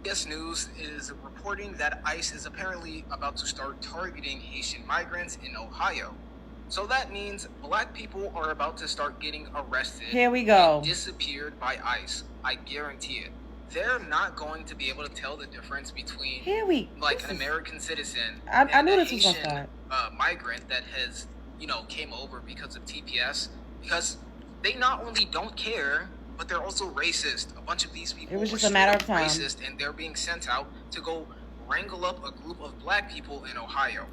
CBS News is reporting that ICE is apparently about to start targeting Haitian migrants in Ohio. So that means black people are about to start getting arrested. Here we go. And disappeared by ICE. I guarantee it. They're not going to be able to tell the difference between an American citizen and a Haitian migrant that has, came over because of TPS, because they not only don't care, but they're also racist. A bunch of these people it was just a matter of time. Racist, and they're being sent out to go wrangle up a group of black people in Ohio.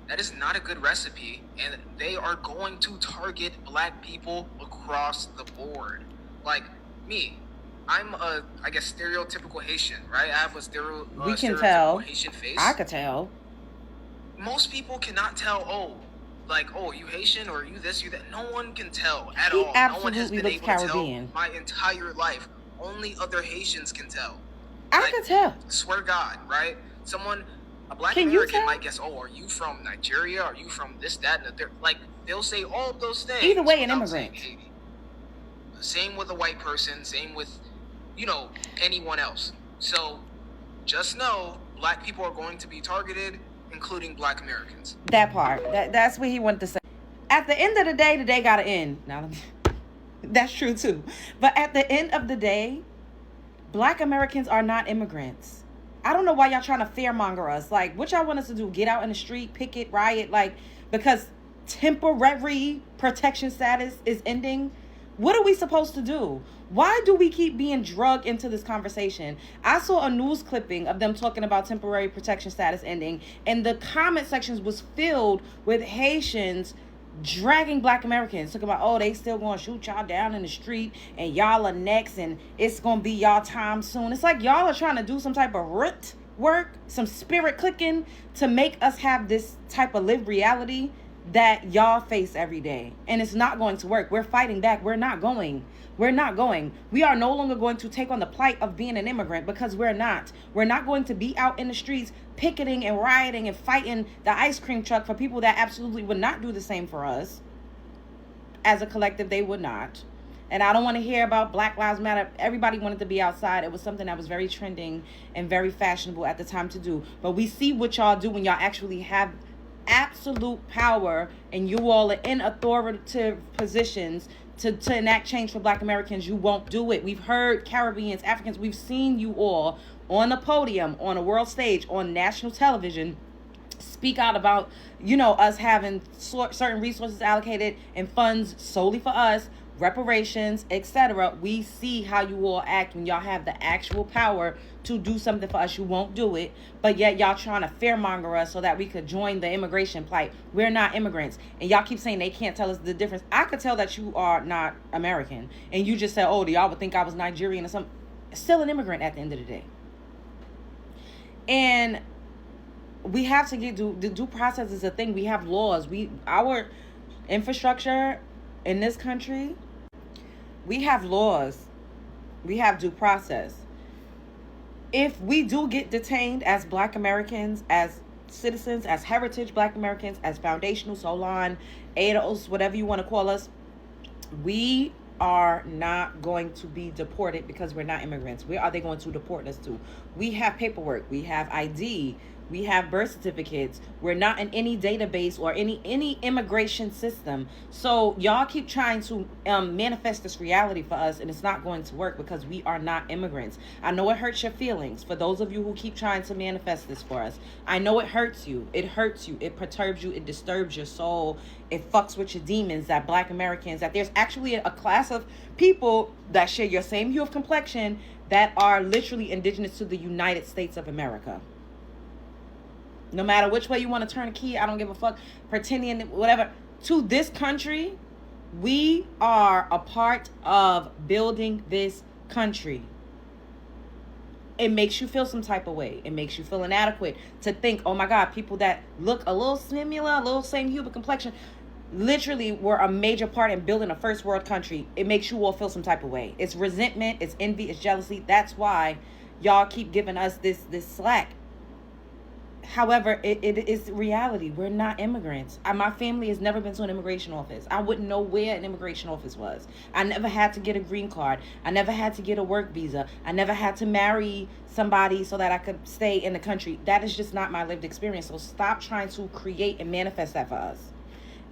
That is not a good recipe, and they are going to target black people across the board. Like me, I'm a, I guess, stereotypical Haitian, right? I have a stereotypical Haitian face. I could tell. Most people cannot tell, oh, you Haitian or you this, you that. No one can tell at all. No one has been able to tell my entire life. Only other Haitians can tell. I could tell. Swear to God, right? A black American might guess, oh, are you from Nigeria? Are you from this, that, and the third? Like, they'll say all of those things. Either way, an immigrant. Same with a white person. Same with, anyone else. So, just know, black people are going to be targeted, including black Americans. That part. That's what he wanted to say. At the end of the day got to end. Now, that's true, too. But at the end of the day, black Americans are not immigrants. I don't know why y'all trying to fearmonger us. Like, what y'all want us to do? Get out in the street, picket, riot? Like, because temporary protection status is ending? What are we supposed to do? Why do we keep being drugged into this conversation? I saw a news clipping of them talking about temporary protection status ending, and the comment sections was filled with Haitians dragging black Americans, talking about, oh, they still gonna shoot y'all down in the street and y'all are next and it's gonna be y'all time soon. It's like y'all are trying to do some type of root work, some spirit clicking to make us have this type of lived reality that y'all face every day. And it's not going to work. We're fighting back. We're not going. We are no longer going to take on the plight of being an immigrant, because we're not. We're not going to be out in the streets picketing and rioting and fighting the ice cream truck for people that absolutely would not do the same for us. As a collective, they would not. And I don't want to hear about Black Lives Matter. Everybody wanted to be outside. It was something that was very trending and very fashionable at the time to do. But we see what y'all do when y'all actually have absolute power and you all are in authoritative positions to enact change for black Americans. You won't do it. We've heard Caribbeans, Africans, we've seen you all on the podium, on a world stage, on national television, speak out about, us having certain resources allocated and funds solely for us, reparations, etc. We see how you all act when y'all have the actual power to do something for us. You won't do it, but yet y'all trying to fearmonger us so that we could join the immigration plight. We're not immigrants, and y'all keep saying they can't tell us the difference. I could tell that you are not American, and you just said, oh, y'all would think I was Nigerian or something. Still an immigrant at the end of the day. And we have to get the due process is a thing. We have laws. Our infrastructure in this country, we have laws. We have due process. If we do get detained as black Americans, as citizens, as heritage black Americans, as foundational, Solon, ADOS, whatever you want to call us, we are not going to be deported because we're not immigrants. Where are they going to deport us to? We have paperwork. We have ID. We have birth certificates. We're not in any database or any immigration system. So y'all keep trying to manifest this reality for us, and it's not going to work because we are not immigrants. I know it hurts your feelings for those of you who keep trying to manifest this for us. I know it hurts you. It hurts you. It perturbs you. It disturbs your soul. It fucks with your demons that black Americans, that there's actually a class of people that share your same hue of complexion that are literally indigenous to the United States of America. No matter which way you want to turn a key, I don't give a fuck. Pretending, whatever. To this country, we are a part of building this country. It makes you feel some type of way. It makes you feel inadequate to think, oh my God, people that look a little similar, a little same hue of complexion, literally were a major part in building a first world country. It makes you all feel some type of way. It's resentment, it's envy, it's jealousy. That's why y'all keep giving us this slack. However, it is reality. We're not immigrants. My family has never been to an immigration office. I wouldn't know where an immigration office was. I never had to get a green card. I never had to get a work visa. I never had to marry somebody so that I could stay in the country. That is just not my lived experience. So stop trying to create and manifest that for us.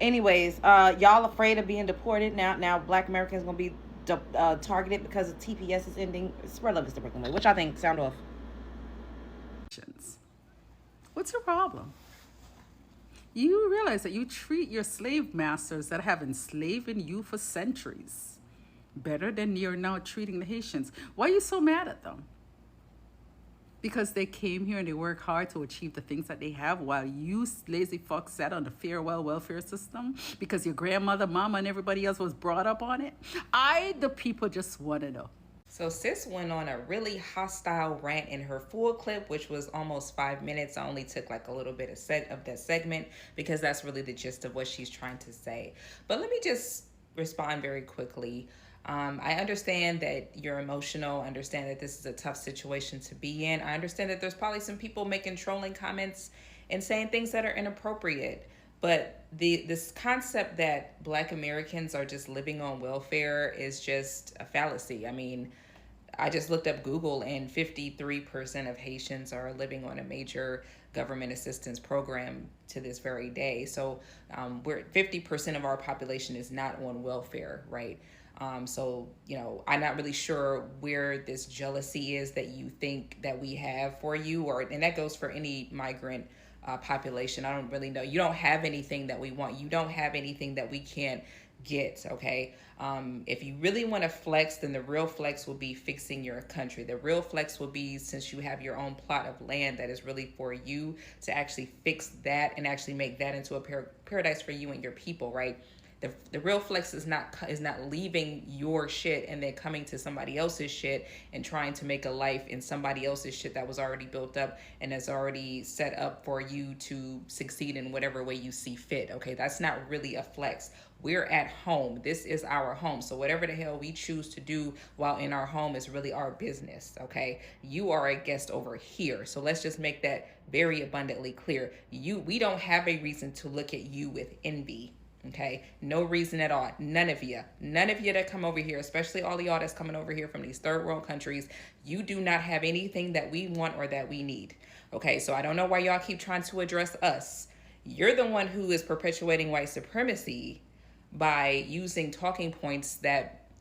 Anyways, y'all afraid of being deported now? Now, Black Americans gonna be targeted because of TPS is ending. Spread love is the Brooklyn way. Which I think sound off. What's your problem? You realize that you treat your slave masters that have enslaved you for centuries better than you're now treating the Haitians. Why are you so mad at them? Because they came here and they work hard to achieve the things that they have, while you lazy fucks sat on the farewell welfare system because your grandmother, mama, and everybody else was brought up on it. The people, just want to know. So sis went on a really hostile rant in her full clip, which was almost 5 minutes. I only took like a little bit of that segment because that's really the gist of what she's trying to say. But let me just respond very quickly. I understand that you're emotional. I understand that this is a tough situation to be in. I understand that there's probably some people making trolling comments and saying things that are inappropriate. But this concept that Black Americans are just living on welfare is just a fallacy. I mean, I just looked up Google and 53% of Haitians are living on a major government assistance program to this very day. So we're 50% of our population is not on welfare, right? So, you know, I'm not really sure where this jealousy is that you think that we have for you, and that goes for any migrant population. I don't really know. You don't have anything that we want. You don't have anything that we can't get, okay? If you really want to flex, then the real flex will be fixing your country. The real flex will be, since you have your own plot of land that is really for you, to actually fix that and actually make that into a paradise for you and your people, right? The real flex is not leaving your shit and then coming to somebody else's shit and trying to make a life in somebody else's shit that was already built up and is already set up for you to succeed in whatever way you see fit. Okay, that's not really a flex. We're at home. This is our home. So whatever the hell we choose to do while in our home is really our business. Okay, you are a guest over here. So let's just make that very abundantly clear. We don't have a reason to look at you with envy. Okay, no reason at all. None of you that come over here, especially all of y'all that's coming over here from these third world countries, you do not have anything that we want or that we need. Okay, so I don't know why y'all keep trying to address us. You're the one who is perpetuating white supremacy by using talking points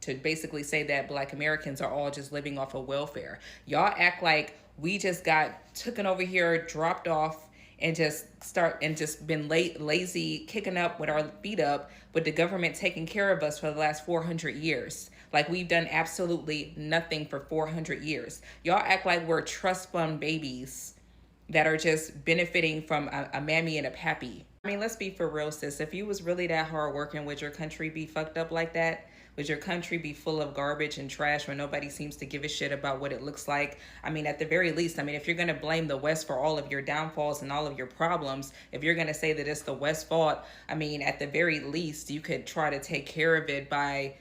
to basically say that Black Americans are all just living off of welfare. Y'all act like we just got taken over here, dropped off, and just been lazy, kicking up with our feet up, with the government taking care of us for the last 400 years. Like we've done absolutely nothing for 400 years. Y'all act like we're trust fund babies that are just benefiting from a mammy and a pappy. I mean, let's be for real, sis. If you was really that hard working, would your country be fucked up like that? Would your country be full of garbage and trash where nobody seems to give a shit about what it looks like? I mean, at the very least, if you're going to blame the West for all of your downfalls and all of your problems, if you're going to say that it's the West's fault, at the very least, you could try to take care of it by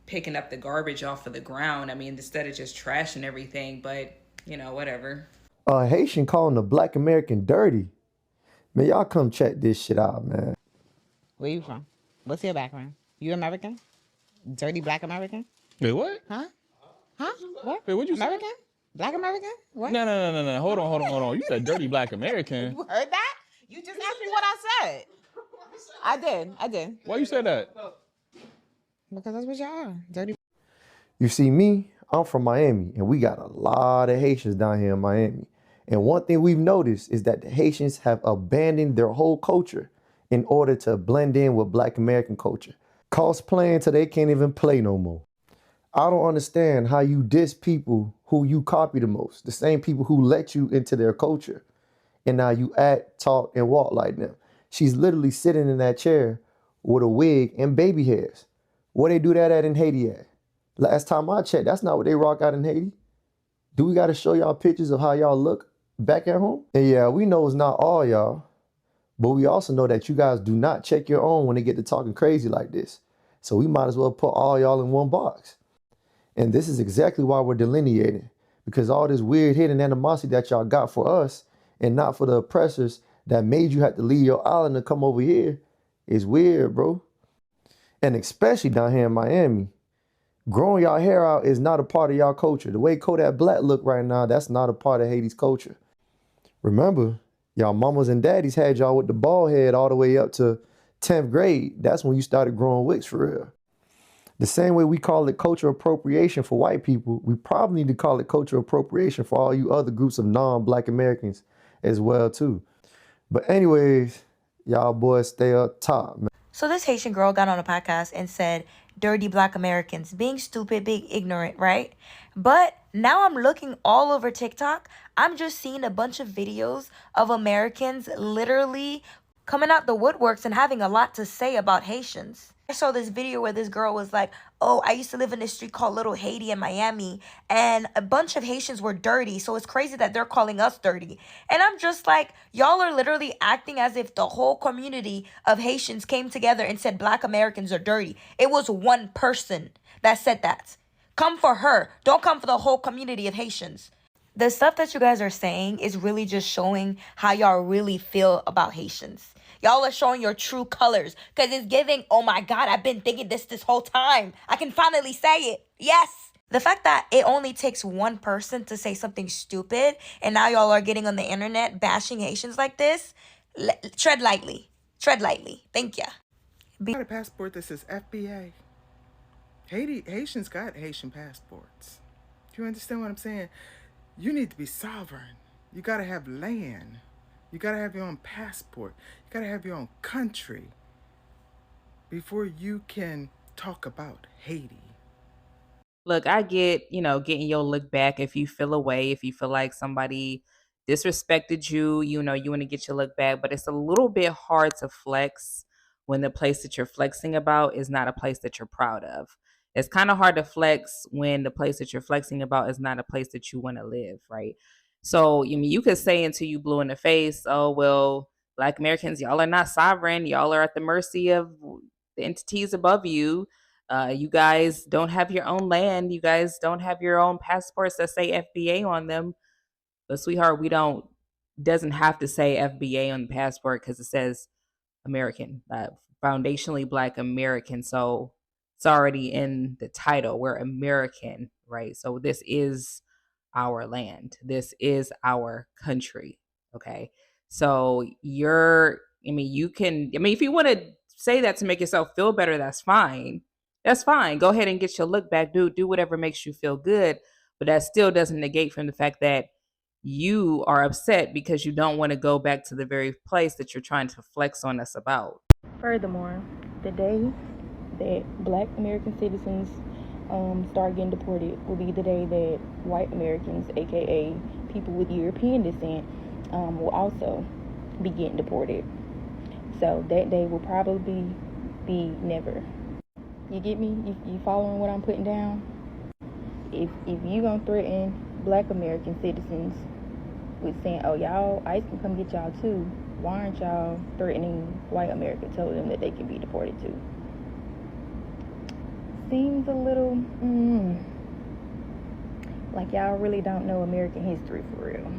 picking up the garbage off of the ground. Instead of just trashing everything, but, whatever. Haitian calling the Black American dirty. Man, y'all come check this shit out, man. Where you from? What's your background? You American? Dirty Black American? Wait, what? Huh? What? Wait, what'd you say? American? Black American? What? No. Hold on. You said dirty Black American. You heard that? You just asked me what I said. I did. Why you say that? Because that's what y'all are. Dirty. You see me, I'm from Miami, and we got a lot of Haitians down here in Miami. And one thing we've noticed is that the Haitians have abandoned their whole culture in order to blend in with Black American culture. Cosplaying till they can't even play no more. I don't understand how you diss people who you copy the most, the same people who let you into their culture. And now you act, talk, and walk like them. She's literally sitting in that chair with a wig and baby hairs. Where they do that at in Haiti at? Last time I checked, that's not what they rock out in Haiti. Do we got to show y'all pictures of how y'all look back at home? And yeah, we know it's not all y'all, but we also know that you guys do not check your own when they get to talking crazy like this. So we might as well put all y'all in one box. And this is exactly why we're delineating, because all this weird hidden animosity that y'all got for us and not for the oppressors that made you have to leave your island to come over here is weird, bro. And especially down here in Miami. Growing y'all hair out is not a part of y'all culture. The way Kodak Black look right now, that's not a part of Haiti's culture. Remember, y'all mamas and daddies had y'all with the bald head all the way up to 10th grade. That's when you started growing wigs for real. The same way we call it cultural appropriation for white people, we probably need to call it cultural appropriation for all you other groups of non-Black Americans as well too. But anyways, y'all boys stay up top, man. So this Haitian girl got on a podcast and said, dirty Black Americans, being stupid, being ignorant, right? But now I'm looking all over TikTok. I'm just seeing a bunch of videos of Americans literally coming out the woodworks and having a lot to say about Haitians. I saw this video where this girl was like, oh, I used to live in this street called Little Haiti in Miami, and a bunch of Haitians were dirty, so it's crazy that they're calling us dirty. And I'm just like, y'all are literally acting as if the whole community of Haitians came together and said Black Americans are dirty. It was one person that said that. Come for her. Don't come for the whole community of Haitians. The stuff that you guys are saying is really just showing how y'all really feel about Haitians. Y'all are showing your true colors because it's giving, oh my God, I've been thinking this whole time. I can finally say it. Yes. The fact that it only takes one person to say something stupid and now y'all are getting on the internet bashing Haitians like this, tread lightly. Tread lightly. Thank ya. Got a passport that says FBA. Haitians got Haitian passports. Do you understand what I'm saying? You need to be sovereign. You got to have land. You got to have your own passport. You got to have your own country before you can talk about Haiti. Look, I get, getting your look back if you feel away, if you feel like somebody disrespected you, you want to get your look back, but it's a little bit hard to flex when the place that you're flexing about is not a place that you're proud of. It's kind of hard to flex when the place that you're flexing about is not a place that you want to live, right? So, you could say until you blue in the face, oh, well, Black Americans, y'all are not sovereign. Y'all are at the mercy of the entities above you. You guys don't have your own land. You guys don't have your own passports that say FBA on them. But sweetheart, doesn't have to say FBA on the passport because it says American, foundationally Black American. So it's already in the title. We're American, right? So this is our land. This is our country. Okay. So if you want to say that to make yourself feel better, that's fine. That's fine. Go ahead and get your look back. Do whatever makes you feel good. But that still doesn't negate from the fact that you are upset because you don't want to go back to the very place that you're trying to flex on us about. Furthermore, the day that Black American citizens start getting deported will be the day that white Americans, aka people with European descent, will also be getting deported. So that day will probably be never. You get me? You following what I'm putting down? If you gonna threaten Black American citizens with saying, oh, y'all, ICE can come get y'all too, why aren't y'all threatening white America, telling them that they can be deported too? Seems a little like y'all really don't know American history for real.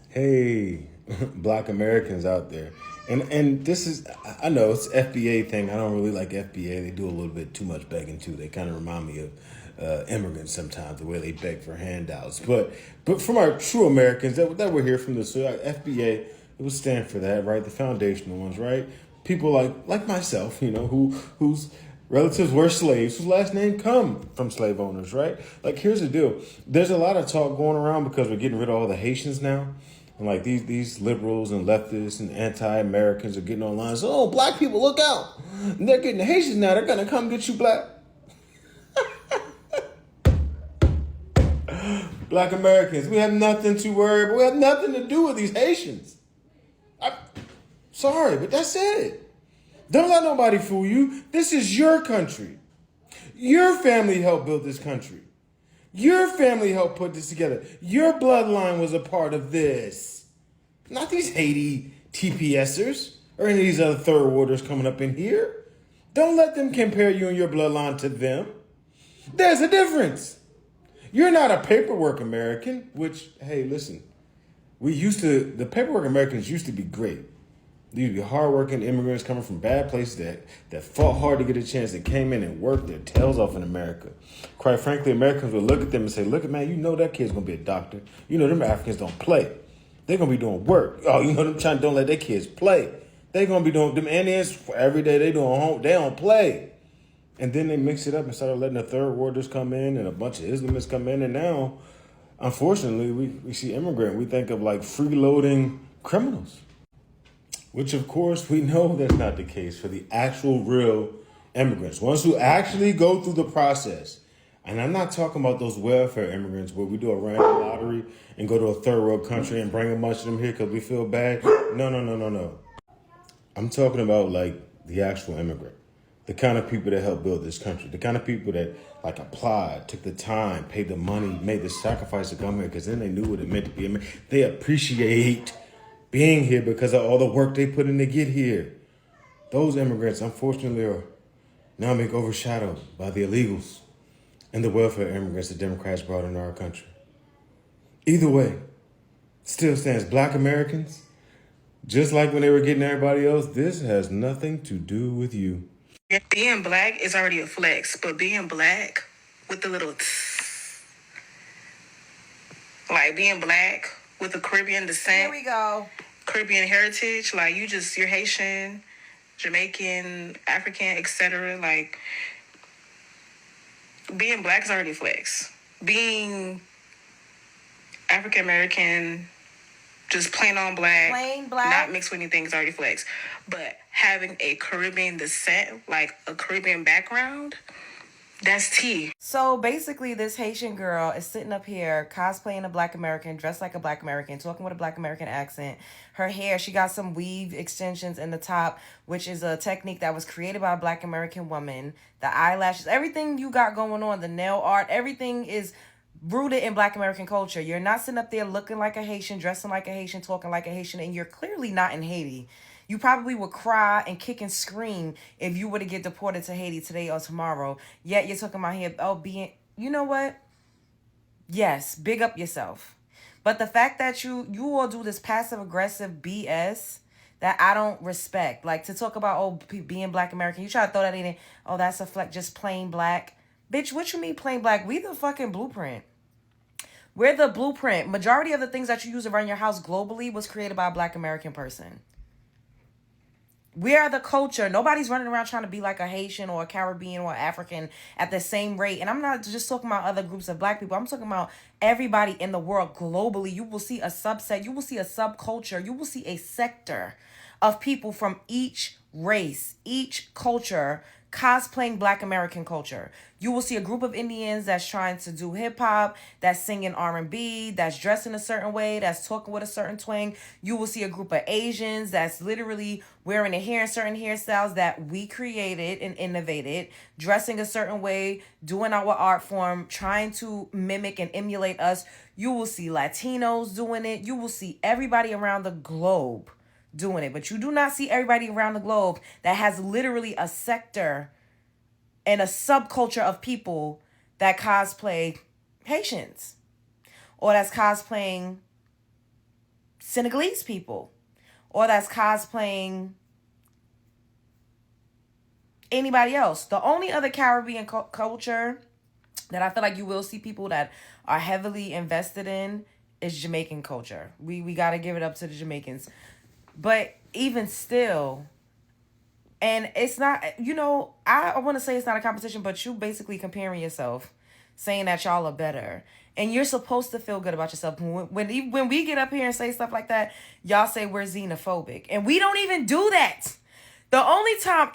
Hey, Black Americans out there. And this is, I know it's FBA thing. I don't really like FBA. They do a little bit too much begging too. They kind of remind me of immigrants sometimes, the way they beg for handouts. But from our true Americans that were here from the FBA, it would stand for that, right? The foundational ones, right? People like myself, whose relatives were slaves, whose last name come from slave owners, right? Like, here's the deal. There's a lot of talk going around because we're getting rid of all the Haitians now. And like these liberals and leftists and anti-Americans are getting online. So, oh, Black people, look out. And they're getting the Haitians now. They're going to come get you, Black. Black Americans, we have nothing to worry about. We have nothing to do with these Haitians. Sorry, but that's it. Don't let nobody fool you. This is your country. Your family helped build this country. Your family helped put this together. Your bloodline was a part of this. Not these Haiti TPSers or any of these other third warders coming up in here. Don't let them compare you and your bloodline to them. There's a difference. You're not a paperwork American, which, hey, listen, the paperwork Americans used to be great. These used to be hardworking immigrants coming from bad places that fought hard to get a chance, that came in and worked their tails off in America. Quite frankly, Americans would look at them and say, look, man, you know that kid's going to be a doctor. You know them Africans don't play. They're going to be doing work. Oh, you know them China don't let their kids play. They're going to be doing, them Indians, every day they doing home, they don't play. And then they mix it up and started letting the third worlders come in and a bunch of Islamists come in. And now, unfortunately, we see immigrant. We think of like freeloading criminals. Which, of course, we know that's not the case for the actual real immigrants, ones who actually go through the process. And I'm not talking about those welfare immigrants where we do a random lottery and go to a third world country and bring a bunch of them here because we feel bad. No. I'm talking about like the actual immigrant, the kind of people that helped build this country, the kind of people that like applied, took the time, paid the money, made the sacrifice to come here because then they knew what it meant to be American. They appreciate being here because of all the work they put in to get here. Those immigrants, unfortunately, are now being overshadowed by the illegals and the welfare immigrants the Democrats brought into our country. Either way, still stands Black Americans. Just like when they were getting everybody else, this has nothing to do with you. Being Black is already a flex, but being Black with the little like being Black with a Caribbean descent. Here we go. Caribbean heritage, like you're Haitian, Jamaican, African, etc. Like being Black is already a flex. Being African American, just plain Black, not mixed with anything, is already flex. But having a Caribbean descent, like a Caribbean background, that's tea. So basically, this Haitian girl is sitting up here cosplaying a Black American, dressed like a Black American, talking with a Black American accent. Her hair, she got some weave extensions in the top, which is a technique that was created by a Black American woman. The eyelashes, everything you got going on, the nail art, everything is rooted in Black American culture. You're not sitting up there looking like a Haitian, dressing like a Haitian, talking like a Haitian, and you're clearly not in Haiti. You probably would cry and kick and scream if you were to get deported to Haiti today or tomorrow. Yet you're talking about here, you know what? Yes, big up yourself. But the fact that you all do this passive aggressive BS that I don't respect. Like to talk about, being Black American, you try to throw that in, that's a fleck, just plain Black. Bitch, what you mean plain Black? We the fucking blueprint. We're the blueprint. Majority of the things that you use around your house globally was created by a Black American person. We are the culture. Nobody's running around trying to be like a Haitian or a Caribbean or African at the same rate. And I'm not just talking about other groups of Black people. I'm talking about everybody in the world globally. You will see a subset. You will see a subculture. You will see a sector of people from each race, each culture, cosplaying Black American culture. You will see a group of Indians that's trying to do hip hop, that's singing R&B, that's dressing a certain way, that's talking with a certain twang. You will see a group of Asians that's literally wearing their hair in certain hairstyles that we created and innovated, dressing a certain way, doing our art form, trying to mimic and emulate us. You will see Latinos doing it. You will see everybody around the globe doing it, but you do not see everybody around the globe that has literally a sector and a subculture of people that cosplay Haitians or that's cosplaying Senegalese people or that's cosplaying anybody else. The only other Caribbean culture that I feel like you will see people that are heavily invested in is Jamaican culture. We got to give it up to the Jamaicans. But even still, and it's not, I want to say it's not a competition, but you basically comparing yourself, saying that y'all are better. And you're supposed to feel good about yourself. When we get up here and say stuff like that, y'all say we're xenophobic. And we don't even do that. The only time,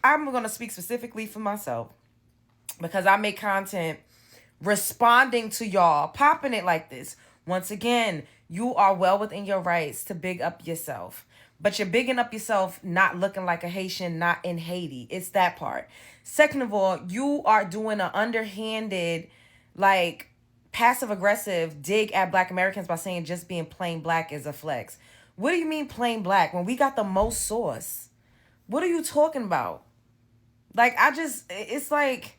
I'm going to speak specifically for myself, because I make content responding to y'all, popping it like this. Once again, you are well within your rights to big up yourself. But you're bigging up yourself not looking like a Haitian, not in Haiti. It's that part. Second of all, you are doing an underhanded, like, passive-aggressive dig at Black Americans by saying just being plain Black is a flex. What do you mean plain Black when we got the most sauce? What are you talking about? Like, it's like...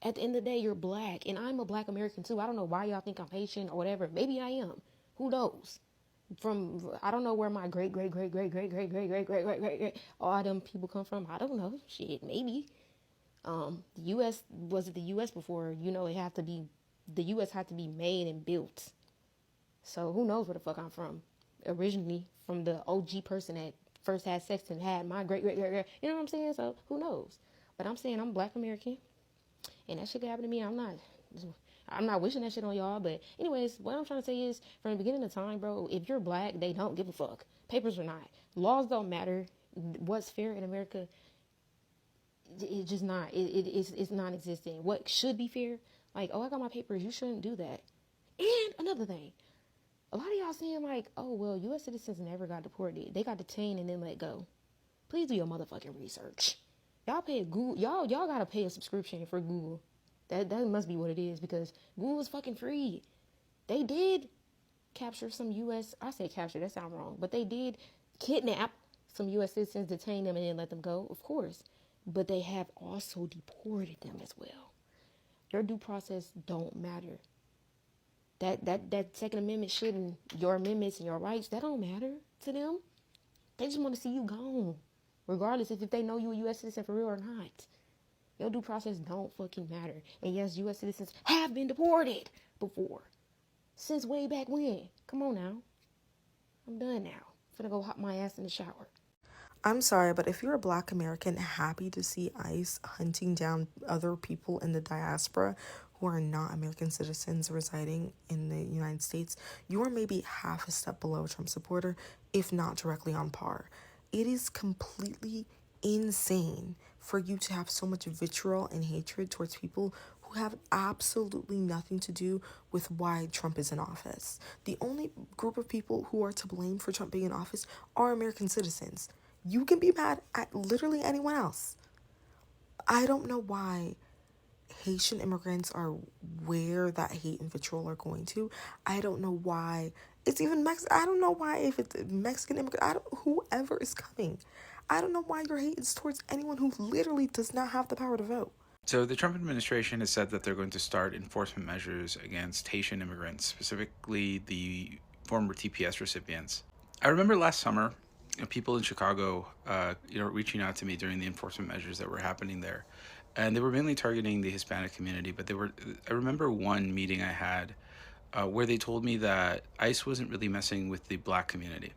At the end of the day, you're black, and I'm a black American too. I don't know why y'all think I'm Haitian or whatever. Maybe I am. Who knows? I don't know where my great all them people come from. I don't know. Shit, maybe. The U.S. was it the U.S. before? You know, the U.S. had to be made and built. So who knows where the fuck I'm from? Originally from the OG person that first had sex and had my great. You know what I'm saying? So who knows? But I'm saying I'm black American, and that shit could happen to me. I'm not wishing that shit on y'all. But anyways, what I'm trying to say is, from the beginning of time, bro, if you're black, they don't give a fuck. Papers or not, laws don't matter. What's fair in America, it's just not. It's non-existent. What should be fair? Like, oh, I got my papers. You shouldn't do that. And another thing, a lot of y'all saying like, oh well, U.S. citizens never got deported. They got detained and then let go. Please do your motherfucking research. Y'all pay Google. Y'all gotta pay a subscription for Google. That must be what it is, because Google is fucking free. They did capture some U.S. I say capture, that sounds wrong, but they did kidnap some U.S. citizens, detain them, and then let them go, of course. But they have also deported them as well. Your due process don't matter. That Second Amendment shit and your amendments and your rights, that don't matter to them. They just want to see you gone, regardless if they know you a U.S. citizen for real or not. Your due process don't fucking matter. And yes, U.S. citizens have been deported before. Since way back when. Come on now. I'm done now. Finna go hop my ass in the shower. I'm sorry, but if you're a black American happy to see ICE hunting down other people in the diaspora who are not American citizens residing in the United States, you are maybe half a step below a Trump supporter, if not directly on par. It is completely insane for you to have so much vitriol and hatred towards people who have absolutely nothing to do with why Trump is in office. The only group of people who are to blame for Trump being in office are American citizens. You can be mad at literally anyone else. I don't know why Haitian immigrants are where that hate and vitriol are going to. I don't know why it's even I don't know why, if it's Mexican immigrant, whoever is coming. I don't know why your hate is towards anyone who literally does not have the power to vote. So the Trump administration has said that they're going to start enforcement measures against Haitian immigrants, specifically the former TPS recipients. I remember last summer, people in Chicago, reaching out to me during the enforcement measures that were happening there, and they were mainly targeting the Hispanic community. But I remember one meeting I had where they told me that ICE wasn't really messing with the black community,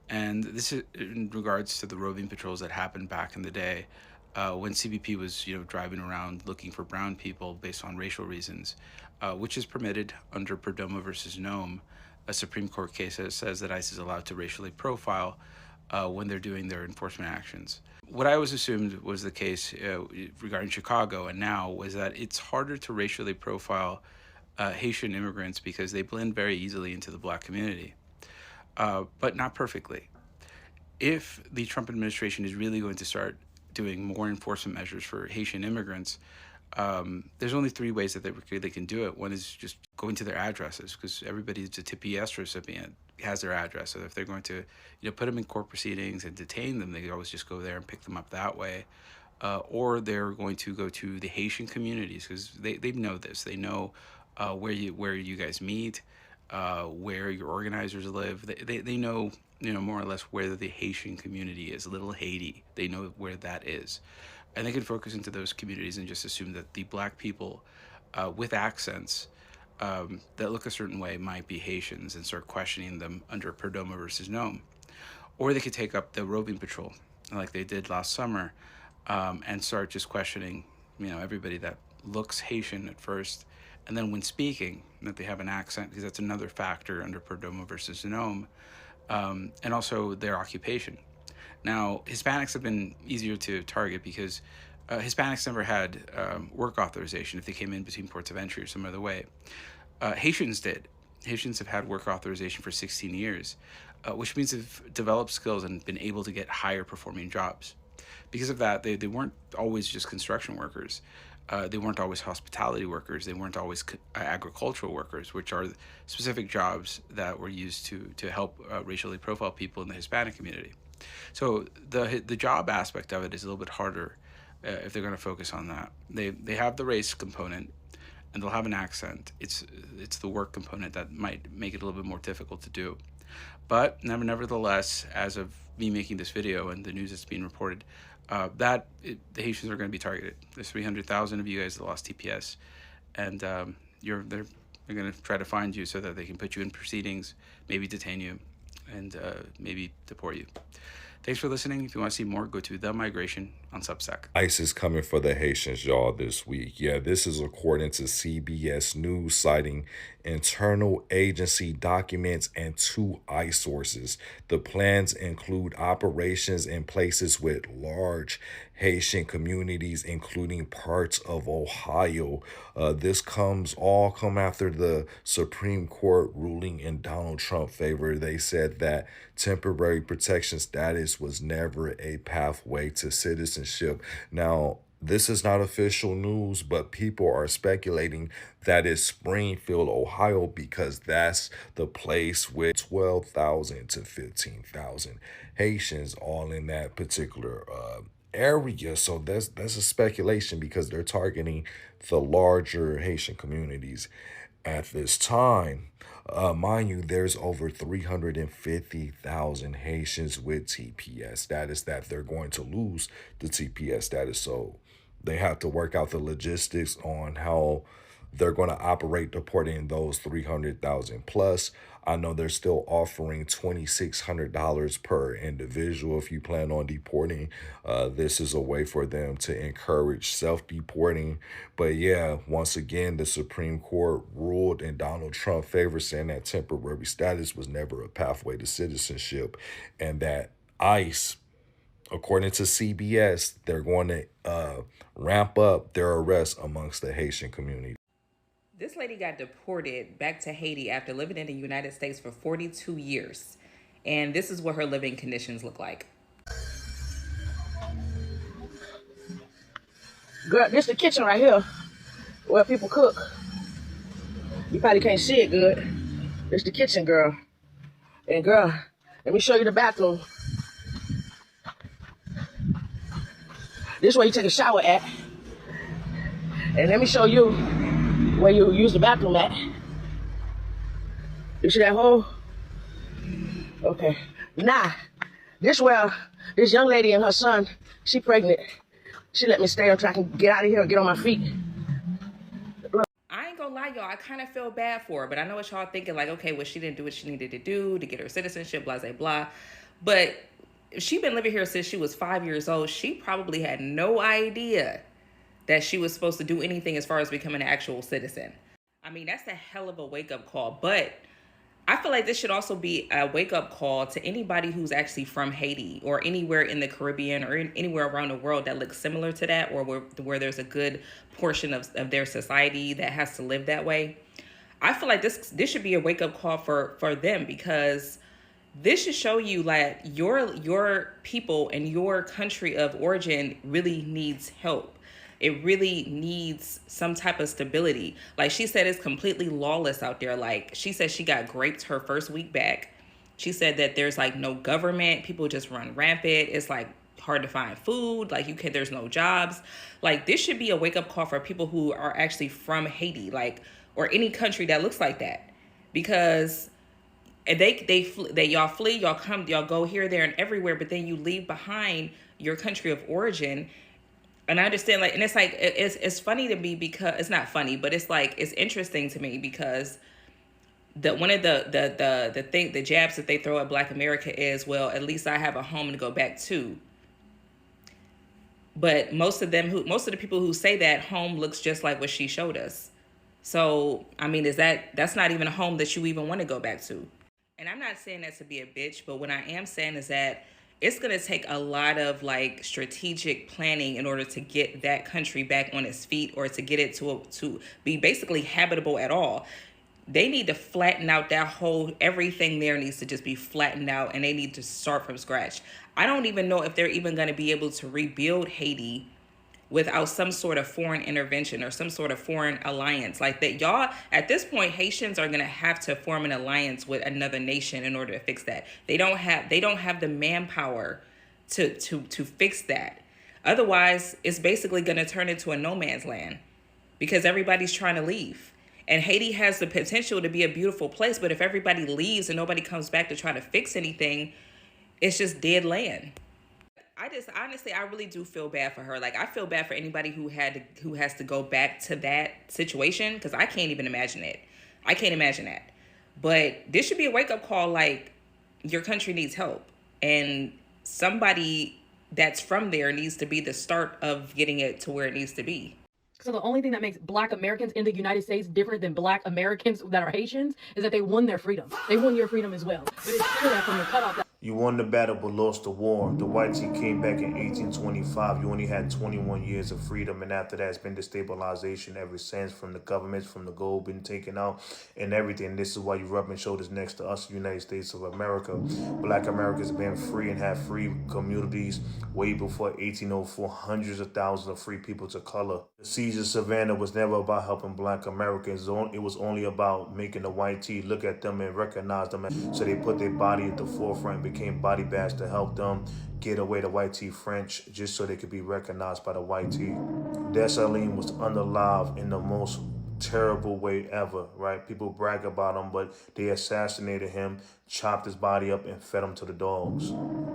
and this is in regards to the roving patrols that happened back in the day when CBP was, driving around looking for brown people based on racial reasons, which is permitted under Perdomo versus Nome, a Supreme Court case that says that ICE is allowed to racially profile when they're doing their enforcement actions. What I always assumed was the case regarding Chicago and now was that it's harder to racially profile Haitian immigrants because they blend very easily into the black community, but not perfectly. If the Trump administration is really going to start doing more enforcement measures for Haitian immigrants, there's only three ways that they can do it. One is just going to their addresses, because everybody's a TPS recipient has their address. So if they're going to, put them in court proceedings and detain them, they can always just go there and pick them up that way. Or they're going to go to the Haitian communities, because they know this. They know where you guys meet, where your organizers live. They know, more or less where the Haitian community is. Little Haiti, they know where that is. And they can focus into those communities and just assume that the black people with accents that look a certain way might be Haitians, and start questioning them under Perdomo versus Nome. Or they could take up the roving patrol, like they did last summer, and start just questioning, everybody that looks Haitian at first, and then when speaking, that they have an accent, because that's another factor under Perdomo versus Nome, and also their occupation. Now, Hispanics have been easier to target because Hispanics never had work authorization if they came in between ports of entry or some other way. Haitians did. Haitians have had work authorization for 16 years, which means they've developed skills and been able to get higher performing jobs. Because of that, they weren't always just construction workers. They weren't always hospitality workers. They weren't always agricultural workers, which are specific jobs that were used to help racially profile people in the Hispanic community. So the job aspect of it is a little bit harder if they're going to focus on that. They have the race component, and they'll have an accent. It's the work component that might make it a little bit more difficult to do. But nevertheless, as of me making this video and the news that's being reported, the Haitians are going to be targeted. There's 300,000 of you guys that lost TPS, and they're going to try to find you so that they can put you in proceedings, maybe detain you, and maybe deport you. Thanks for listening. If you want to see more, go to The Migration on Substack. ICE is coming for the Haitians, y'all, this week. Yeah, this is according to CBS News, citing internal agency documents and 2 ICE sources. The plans include operations in places with large Haitian communities, including parts of Ohio. This come after the Supreme Court ruling in Donald Trump's favor. They said that temporary protection status was never a pathway to citizenship. Now, this is not official news, but people are speculating that it's Springfield, Ohio, because that's the place with 12,000 to 15,000 Haitians all in that particular area. So that's a speculation because they're targeting the larger Haitian communities at this time. Mind you, there's over 350,000 Haitians with TPS status that they're going to lose the TPS status. So they have to work out the logistics on how they're going to operate deporting those 300,000 plus. I know they're still offering $2,600 per individual if you plan on deporting. This is a way for them to encourage self-deporting. But yeah, once again, the Supreme Court ruled in Donald Trump's favor, saying that temporary status was never a pathway to citizenship, and that ICE, according to CBS, they're going to ramp up their arrests amongst the Haitian community. This lady got deported back to Haiti after living in the United States for 42 years. And this is what her living conditions look like. Girl, this the kitchen right here where people cook. You probably can't see it good. This the kitchen, girl. And girl, let me show you the bathroom. This is where you take a shower at. And let me show you where you use the bathroom at. You see that hole? Okay. Now, this where this young lady and her son, she pregnant. She let me stay until I can get out of here and get on my feet. I ain't gonna lie, y'all, I kind of feel bad for her, but I know what y'all thinking, like, okay, well, she didn't do what she needed to do to get her citizenship, blah, blah, blah. But if she been living here since she was 5 years old, she probably had no idea that she was supposed to do anything as far as becoming an actual citizen. I mean, that's a hell of a wake-up call. But I feel like this should also be a wake-up call to anybody who's actually from Haiti or anywhere in the Caribbean or anywhere around the world that looks similar to that, or where there's a good portion of their society that has to live that way. I feel like this should be a wake-up call for them, because this should show you that your people and your country of origin really needs help. It really needs some type of stability. Like she said, it's completely lawless out there. Like she said, she got raped her first week back. She said that there's like no government. People just run rampant. It's like hard to find food. Like there's no jobs. Like this should be a wake up call for people who are actually from Haiti, like, or any country that looks like that, because y'all flee, y'all go here, there, and everywhere, but then you leave behind your country of origin. And I understand, like, and it's like, it's funny to me because it's not funny, but it's like, it's interesting to me because one of the jabs that they throw at Black America is, well, at least I have a home to go back to. But most of the people who say that, home looks just like what she showed us. So, I mean, that's not even a home that you even want to go back to. And I'm not saying that to be a bitch, but what I am saying is that it's going to take a lot of like strategic planning in order to get that country back on its feet, or to get it to be basically habitable at all. They need to flatten out everything there needs to just be flattened out, and they need to start from scratch. I don't even know if they're even going to be able to rebuild Haiti without some sort of foreign intervention or some sort of foreign alliance like that. Y'all, at this point, Haitians are going to have to form an alliance with another nation in order to fix that. They don't have the manpower to fix that. Otherwise, it's basically going to turn into a no man's land because everybody's trying to leave. And Haiti has the potential to be a beautiful place, but if everybody leaves and nobody comes back to try to fix anything, it's just dead land. I just honestly, I really do feel bad for her. Like, I feel bad for anybody who has to go back to that situation, because I can't even imagine it. I can't imagine that. But this should be a wake up call. Like, your country needs help, and somebody that's from there needs to be the start of getting it to where it needs to be. So the only thing that makes Black Americans in the United States different than Black Americans that are Haitians is that they won their freedom. They won your freedom as well. But it's clear that from the cutoff that You won the battle but lost the war. The white team came back in 1825. You only had 21 years of freedom, and after that, it's been destabilization ever since, from the governments, from the gold being taken out, and everything. This is why you rubbing shoulders next to us, United States of America. Black Americans have been free and have free communities way before 1804. Hundreds of thousands of free people to color. The siege of Savannah was never about helping Black Americans. It was only about making the white tee look at them and recognize them. So they put their body at the forefront, became body bags to help them get away the white tee French, just so they could be recognized by the white tee. Dessalines was unalive in the most terrible way ever, right? People brag about him, but they assassinated him, chopped his body up, and fed him to the dogs.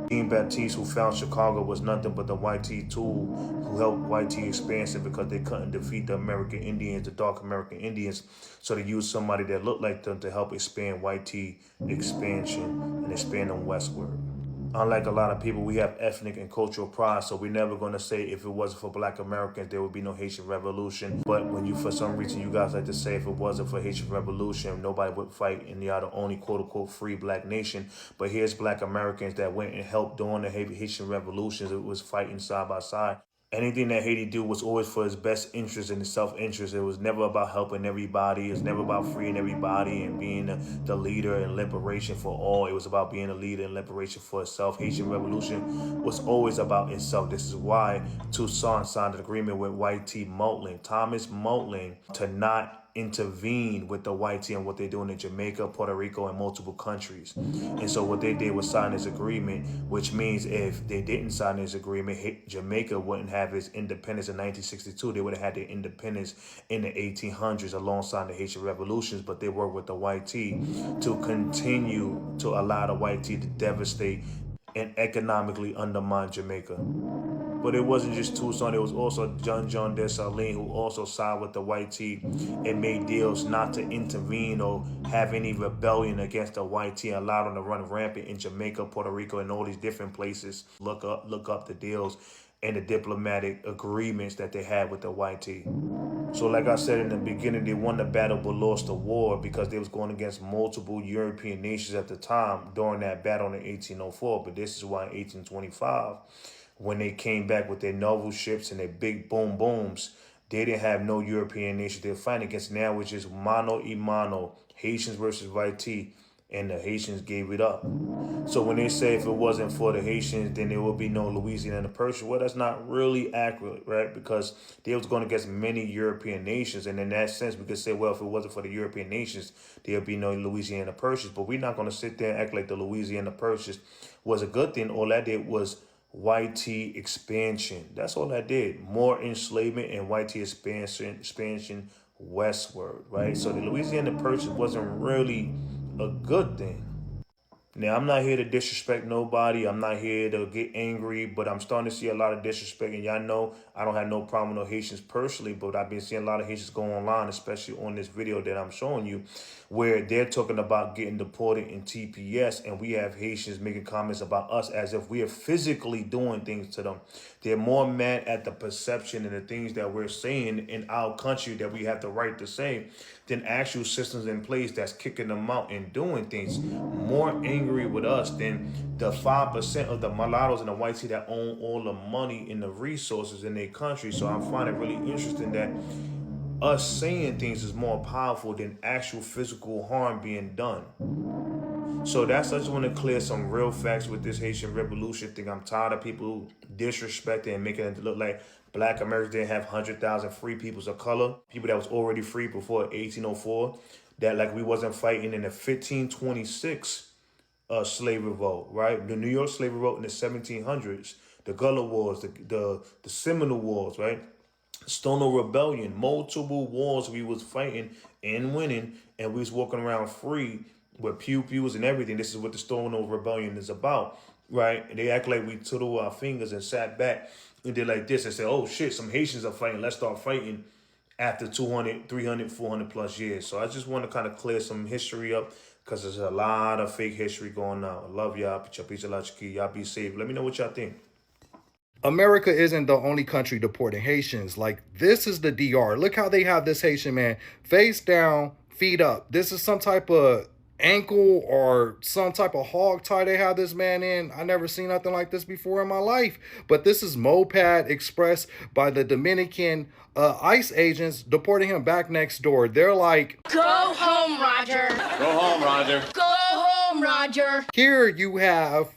Jean Baptiste, who found Chicago, was nothing but the white tee tool who helped white tee expansion because they couldn't defeat the American Indians, the dark American Indians, so they used somebody that looked like them to help expand white tee expansion and expand them westward. Unlike a lot of people, we have ethnic and cultural pride, so we're never going to say if it wasn't for Black Americans, there would be no Haitian Revolution. But when you, for some reason, you guys like to say if it wasn't for Haitian Revolution, nobody would fight, and they are the only quote-unquote free Black nation. But here's Black Americans that went and helped during the Haitian Revolutions. It was fighting side by side. Anything that Haiti do was always for his best interest and his self-interest. It was never about helping everybody. It was never about freeing everybody and being the leader and liberation for all. It was about being a leader and liberation for itself. Haitian Revolution was always about itself. This is why Toussaint signed an agreement with White T. Moulin, Thomas Moulin, to not intervene with the white team and what they're doing in Jamaica, Puerto Rico, and multiple countries. And so what they did was sign this agreement, which means if they didn't sign this agreement, Jamaica wouldn't have its independence in 1962. They would have had their independence in the 1800s alongside the Haitian revolutions, but they worked with the white tea to continue to allow the white tea to devastate and economically undermine Jamaica. But it wasn't just Toussaint, it was also John Dessalines, who also signed with the white tee and made deals not to intervene or have any rebellion against the white tee, and allowed them to run rampant in Jamaica, Puerto Rico, and all these different places. Look up the deals and the diplomatic agreements that they had with the white tee. So like I said in the beginning, they won the battle but lost the war because they was going against multiple European nations at the time during that battle in 1804. But this is why in 1825, when they came back with their naval ships and their big boom booms, they didn't have no European nation they were fighting against. Now it's just mano y mano, Haitians versus white tee, and the Haitians gave it up. So when they say if it wasn't for the Haitians, then there would be no Louisiana and Purchase, well, that's not really accurate, right? Because they was going against many European nations, and in that sense, we could say, well, if it wasn't for the European nations, there would be no Louisiana Purchase. But we're not going to sit there and act like the Louisiana Purchase was a good thing. All that did was white tea expansion. That's all that did. More enslavement and white tea expansion westward, right? So the Louisiana Purchase wasn't really a good thing. Now, I'm not here to disrespect nobody. I'm not here to get angry, but I'm starting to see a lot of disrespect. And y'all know I don't have no problem with no Haitians personally, but I've been seeing a lot of Haitians go online, especially on this video that I'm showing you, where they're talking about getting deported in TPS, and we have Haitians making comments about us as if we are physically doing things to them. They're more mad at the perception and the things that we're saying in our country that we have the right to say than actual systems in place that's kicking them out and doing things. More angry with us than the 5% of the mulattoes and the white tea that own all the money and the resources in their country. So I find it really interesting that us saying things is more powerful than actual physical harm being done. So I just want to clear some real facts with this Haitian Revolution thing. I'm tired of people disrespecting and making it look like Black Americans didn't have 100,000 free peoples of color, people that was already free before 1804, that like we wasn't fighting in the 1526 slave revolt, right? The New York slave revolt in the 1700s. the Gullah Wars, the Seminole Wars, right? Stonewall Rebellion, multiple wars we was fighting and winning, and we was walking around free with pews and everything. This is what the Stonewall Rebellion is about, right? And they act like we twiddled our fingers and sat back and did like this and said, oh shit, some Haitians are fighting, let's start fighting after 200, 300, 400 plus years. So I just want to kind of clear some history up because there's a lot of fake history going on. I love y'all. Peace, y'all be safe. Let me know what y'all think. America isn't the only country deporting Haitians. Like, this is the DR. Look how they have this Haitian man face down, feet up. This is some type of ankle or some type of hog tie they have this man in. I never seen nothing like this before in my life. But this is Moped expressed by the Dominican ICE agents deporting him back next door. They're like, Go home, Roger. Go home, Roger. Go home, Roger. here you have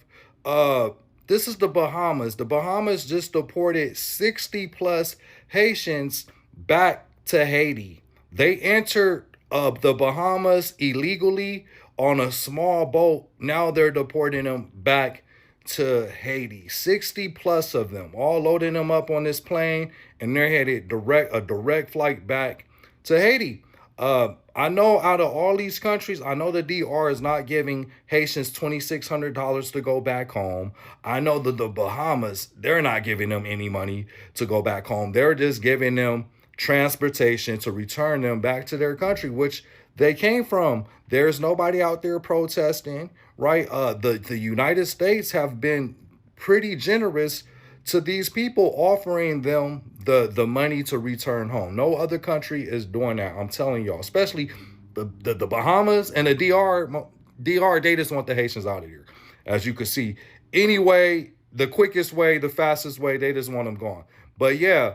this is the Bahamas. The Bahamas just deported 60 plus Haitians back to Haiti. They entered the Bahamas illegally on a small boat. Now they're deporting them back to Haiti. 60 plus of them, all loading them up on this plane, and they're headed a direct flight back to Haiti. I know out of all these countries, I know the DR is not giving Haitians $2,600 to go back home. I know that the Bahamas, they're not giving them any money to go back home. They're just giving them transportation to return them back to their country, which they came from. There's nobody out there protesting, right? The United States have been pretty generous to these people, offering them the money to return home. No other country is doing that. I'm telling y'all, especially the Bahamas and the DR. They just want the Haitians out of here. As you can see, anyway, the quickest way, the fastest way, they just want them gone. But yeah,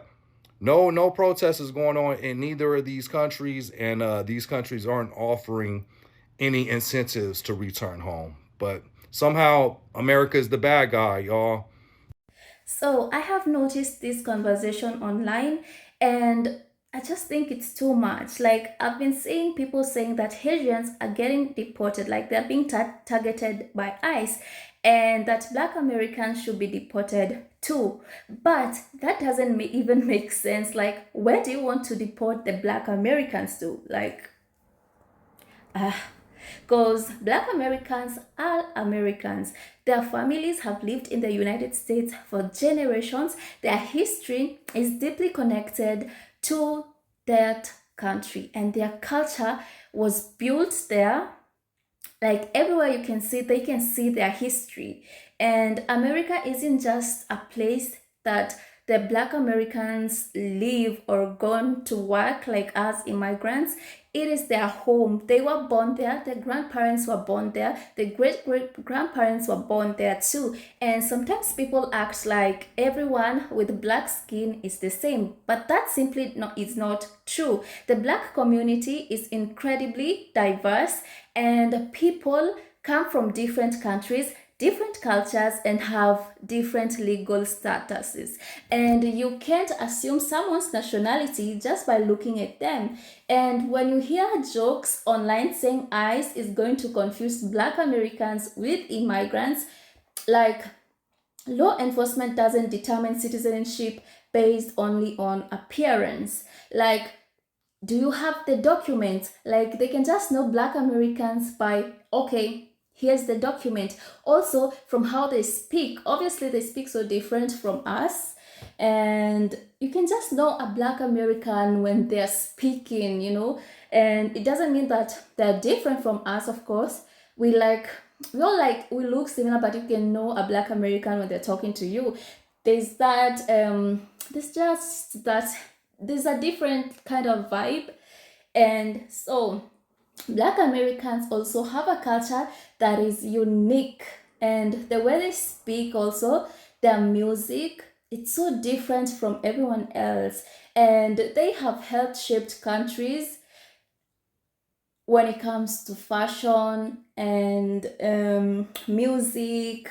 no protest is going on in neither of these countries, and these countries aren't offering any incentives to return home. But somehow America is the bad guy, y'all. So I have noticed this conversation online, and I just think it's too much. Like, I've been seeing people saying that Haitians are getting deported, like they're being targeted by ICE, and that Black Americans should be deported too. But that doesn't even make sense. Like, where do you want to deport the Black Americans to? Like, because Black Americans are Americans. Their families have lived in the United States for generations. Their history is deeply connected to that country, and their culture was built there. Like, everywhere you can see, they can see their history. And America isn't just a place that the Black Americans live or gone to work like us immigrants. It is their home. They were born there. Their grandparents were born there. The great-great-grandparents were born there too. And sometimes people act like everyone with black skin is the same, but that simply is not true. The Black community is incredibly diverse, and people come from different countries, different cultures, and have different legal statuses. And you can't assume someone's nationality just by looking at them. And when you hear jokes online saying ICE is going to confuse Black Americans with immigrants, like, law enforcement doesn't determine citizenship based only on appearance. Like, do you have the document? Like, they can just know Black Americans by, okay, here's the document. Also, from how they speak. Obviously, they speak so different from us. And you can just know a Black American when they're speaking, And it doesn't mean that they're different from us, of course. We look similar, but you can know a Black American when they're talking to you. There's a different kind of vibe. And so Black Americans also have a culture that is unique, and the way they speak, also their music, it's so different from everyone else, and they have helped shaped countries when it comes to fashion and music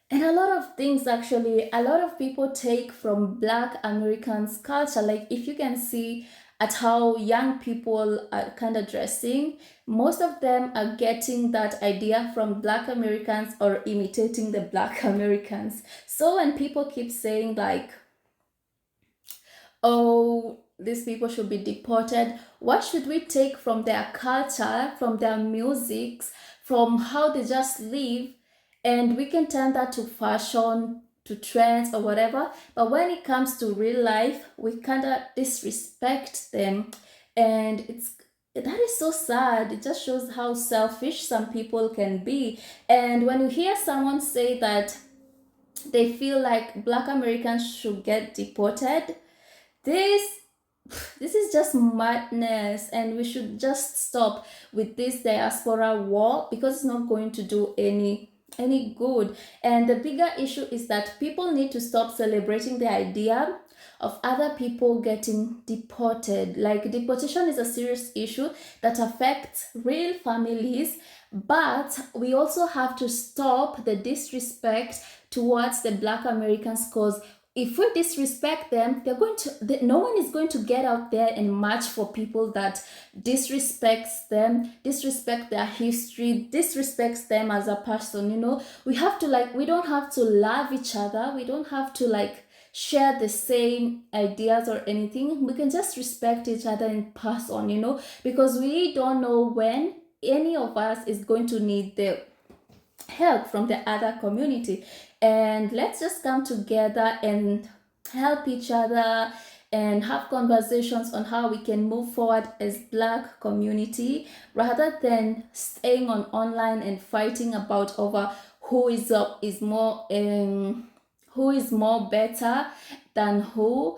and a lot of things. Actually, a lot of people take from Black Americans culture. Like, if you can see at how young people are kind of dressing. Most of them are getting that idea from Black Americans or imitating the Black Americans. So when people keep saying like, oh, these people should be deported, what should we take from their culture, from their musics, from how they just live, and we can turn that to fashion, to trends or whatever. But when it comes to real life, we kind of disrespect them, and that is so sad. It just shows how selfish some people can be. And when you hear someone say that they feel like Black Americans should get deported, this this is just madness, and we should just stop with this diaspora war, because it's not going to do any good. And the bigger issue is that people need to stop celebrating the idea of other people getting deported. Like, deportation is a serious issue that affects real families, but we also have to stop the disrespect towards the Black Americans, because if we disrespect them, no one is going to get out there and march for people that disrespects them, disrespect their history, disrespects them as a person. We have to we don't have to love each other. We don't have to share the same ideas or anything. We can just respect each other and pass on, because we don't know when any of us is going to need the help from the other community. And let's just come together and help each other and have conversations on how we can move forward as Black community, rather than staying on online and fighting about over who is more better than who.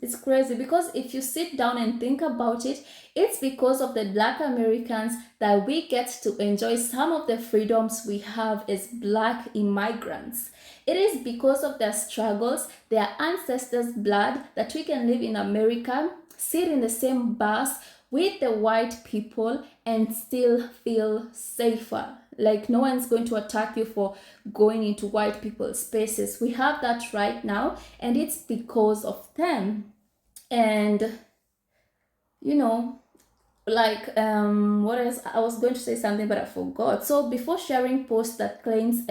It's crazy, because if you sit down and think about it, it's because of the Black Americans that we get to enjoy some of the freedoms we have as Black immigrants. It is because of their struggles, their ancestors' blood, that we can live in America, sit in the same bus with the white people, and still feel safer. Like, no one's going to attack you for going into white people's spaces. We have that right now, and it's because of them. And what else? I was going to say something, but I forgot. So before sharing posts that claims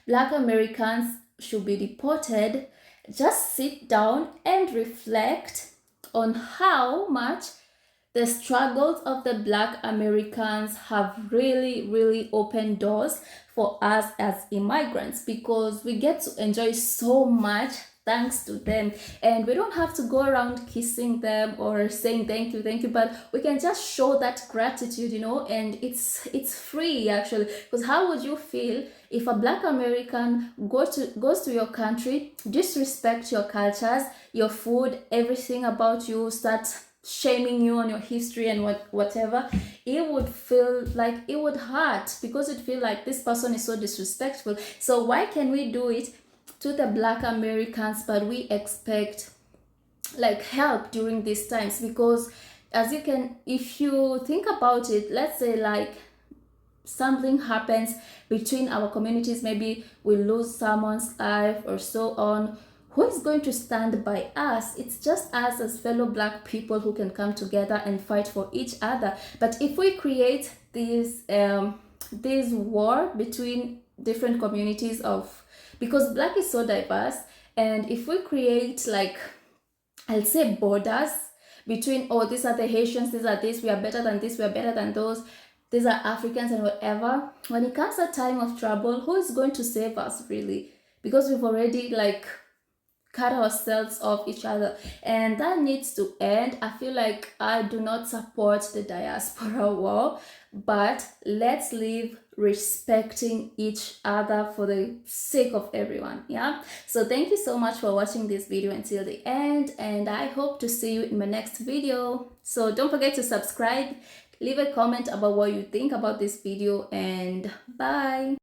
Black Americans should be deported, just sit down and reflect on how much the struggles of the Black Americans have really, really opened doors for us as immigrants, because we get to enjoy so much thanks to them. And we don't have to go around kissing them or saying thank you, but we can just show that gratitude, and it's free actually. Because how would you feel if a Black American goes to your country, disrespect your cultures, your food, everything about you, start shaming you on your history and whatever? It would feel like it would hurt, because it feel like this person is so disrespectful. So why can we do it to the Black Americans, but we expect help during these times? Because if you think about it, let's say something happens between our communities, maybe we lose someone's life or so on, who is going to stand by us? It's just us as fellow Black people who can come together and fight for each other. But if we create this war between different communities because Black is so diverse, and if we create I'll say borders between, oh, these are the Haitians, these are this, we are better than this, we are better than those, these are Africans and whatever, when it comes a time of trouble, who is going to save us really? Because we've already cut ourselves off each other, and that needs to end. I feel like I do not support the diaspora war, but let's live respecting each other for the sake of everyone. Yeah, so thank you so much for watching this video until the end, and I hope to see you in my next video. So don't forget to subscribe, leave a comment about what you think about this video, and bye.